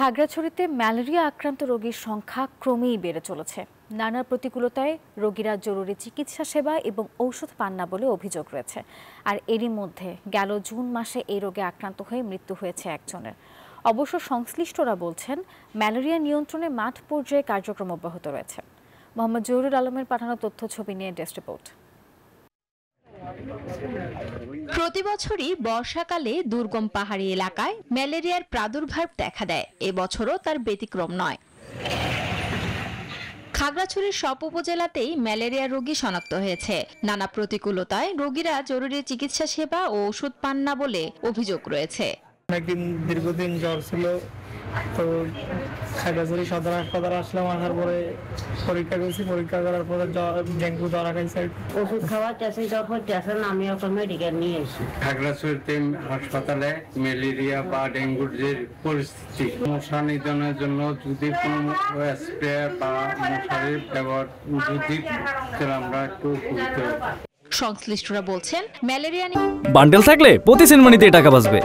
খাগড়াছড়িতে malaria আক্রান্ত রোগীর সংখ্যা ক্রমেই বেড়ে চলেছে। নানা প্রতিকূলতায় রোগীরা জরুরি চিকিৎসা সেবা এবং ঔষধ পান না বলে অভিযোগ রয়েছে। আর এরই মধ্যে গেল জুন মাসে এই রোগে আক্রান্ত হয়ে মৃত্যু হয়েছে একজনের। অবশ্য সংশ্লিষ্টরা বলছেন ম্যালেরিয়া নিয়ন্ত্রণে মাঠ পর্যায়ে কার্যক্রম অব্যাহত রয়েছে। মোহাম্মদ জহুরুল আলমের পাঠানো তথ্য ছবি নিয়ে ডেস্ক রিপোর্ট। প্রতি বছরই বর্ষাকালে দুর্গম পাহাড়ি এলাকায় ম্যালেরিয়ার প্রাদুর্ভাব দেখা দেয়। এবছরও তার ব্যতিক্রম নয়। খাগড়াছড়ির সব উপজেলাতেই ম্যালেরিয়া রোগী শনাক্ত হয়েছে। নানা প্রতিকূলতায় রোগীরা জরুরি চিকিৎসা সেবা ও ওষুধ পান না বলে অভিযোগ রয়েছে। অনেকদিন দীর্ঘদিন জ্বর ছিল, তো খাগড়াছড়ি সদর হাসপাতালে আসলাম। আসার পরে পরীক্ষা করেছি, পরীক্ষা করার পরে ডেঙ্গু ধরা খাইছে। ওষুধ খাওয়া টেস্ট যখন টেস্ট আমি এখন মেডিকেল নিয়ে এসেছি। খাগড়াছড়িতে হাসপাতালে ম্যালেরিয়া বা ডেঙ্গুর যে পরিস্থিতি, মশা নিধনের জন্য যদি কোনো স্প্রে বা মশারির ব্যবহার যদি আমরা একটু করতে। সংশ্লিষ্টরা বলছেন ম্যালেরিয়া বান্ডেল থাকলে প্রতি সেনমানিতে টাকা বাঁচবে।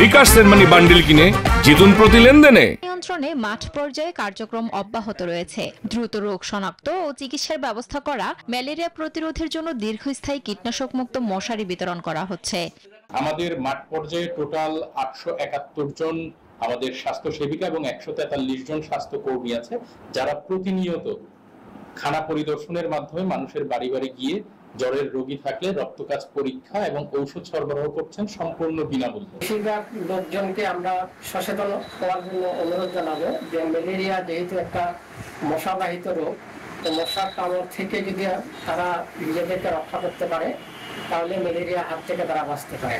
বিকাশ সেনমানি বান্ডেল কিনে জিতুন প্রতি লেনদেনে। নিয়ন্ত্রণে মাঠ পর্যায়ে কার্যক্রম অব্যাহত রয়েছে। দ্রুত রোগ শনাক্ত ও চিকিৎসার ব্যবস্থা করা, ম্যালেরিয়া প্রতিরোধের জন্য দীর্ঘস্থায়ী কীটনাশক মুক্ত মশারি বিতরণ করা হচ্ছে। আমাদের মাঠ পর্যায়ে টোটাল 871 জন আমাদের স্বাস্থ্য সেবিকা এবং 143 জন স্বাস্থ্য কর্মী আছে, যারা প্রতিনিয়ত খানা পরিদর্শনের মাধ্যমে মানুষের বাড়ি বাড়ি গিয়ে জ্বরের রোগী থাকলে রক্তকাজ পরীক্ষা এবং ঔষধ সরবরাহ করছেন সম্পূর্ণ বিনামূল্যে। বেশিরভাগ লোকজনকে আমরা সচেতন হওয়ার জন্য অনুরোধ জানাবো যে ম্যালেরিয়া যেহেতু একটা মশাবাহিত রোগ, তো মশার কামড় থেকে যদি তারা নিজেদেরকে রক্ষা করতে পারে তাহলে ম্যালেরিয়া হাত থেকে তারা বাঁচতে পারে।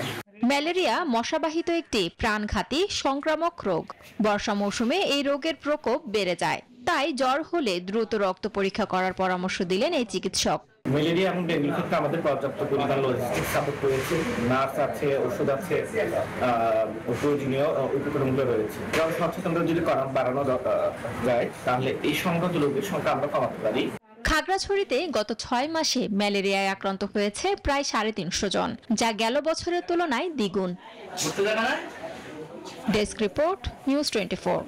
ম্যালেরিয়া মশাবাহিত একটি প্রাণঘাতী সংক্রামক রোগ। বর্ষা মৌসুমে এই রোগের প্রকোপ বেড়ে যায়। তাই জ্বর হলে দ্রুত রক্ত পরীক্ষা করার পরামর্শ দিলেন এই চিকিৎসক। ম্যালেরিয়া এবং ডেঙ্গুর ক্ষেত্রে আমাদের পর্যাপ্ত পরিমাণ লজিস্টিক সাপোর্ট রয়েছে, নার্স আছে, ওষুধ আছে, প্রয়োজনীয় উপকরণগুলো রয়েছে। যেমন সচেতনতা যদি বাড়ানো যায় তাহলে এই সংক্রান্ত রোগের সংখ্যা আমরা কমাতে পারি। খাগড়াছড়িতে গত 6 মাসে ম্যালেরিয়ায় আক্রান্ত হয়েছে প্রায় 350 জন, যা গেল বছরের তুলনায় দ্বিগুণ। Desk report, news 24।